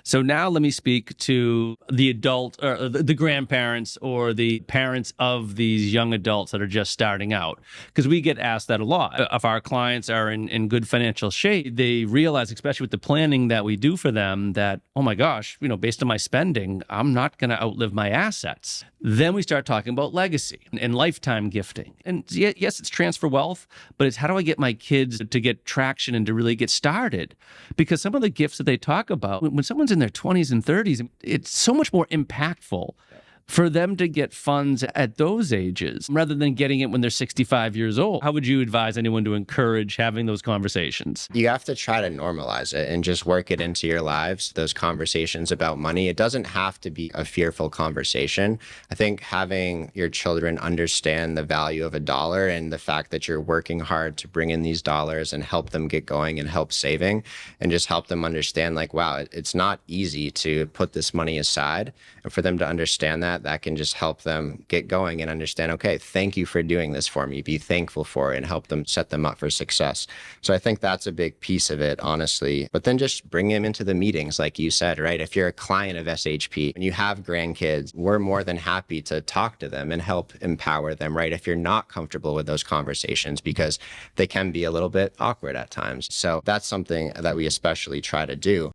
So now let me speak to the adult or the grandparents or the parents of these young adults that are just starting out. Because we get asked that a lot. If our clients are in good financial shape, they realize, especially with the planning that we do for them, that, oh my gosh, based on my spending, I'm not going to outlive my assets. Then we start talking about legacy and lifetime gifting. And yes, it's transfer wealth, but it's how do I get my kids to get traction and to really get started? Because some of the gifts that they talk about, when someone's in their 20s and 30s, it's so much more impactful for them to get funds at those ages rather than getting it when they're 65 years old. How would you advise anyone to encourage having those conversations? You have to try to normalize it and just work it into your lives, those conversations about money. It doesn't have to be a fearful conversation. I think having your children understand the value of a dollar and the fact that you're working hard to bring in these dollars and help them get going and help saving and just help them understand like, wow, it's not easy to put this money aside. And for them to understand that can just help them get going and understand, okay, thank you for doing this for me. Be thankful for it and help them set them up for success. So I think that's a big piece of it, honestly. But then just bring them into the meetings, like you said, right? If you're a client of SHP and you have grandkids, we're more than happy to talk to them and help empower them, right? If you're not comfortable with those conversations, because they can be a little bit awkward at times. So that's something that we especially try to do.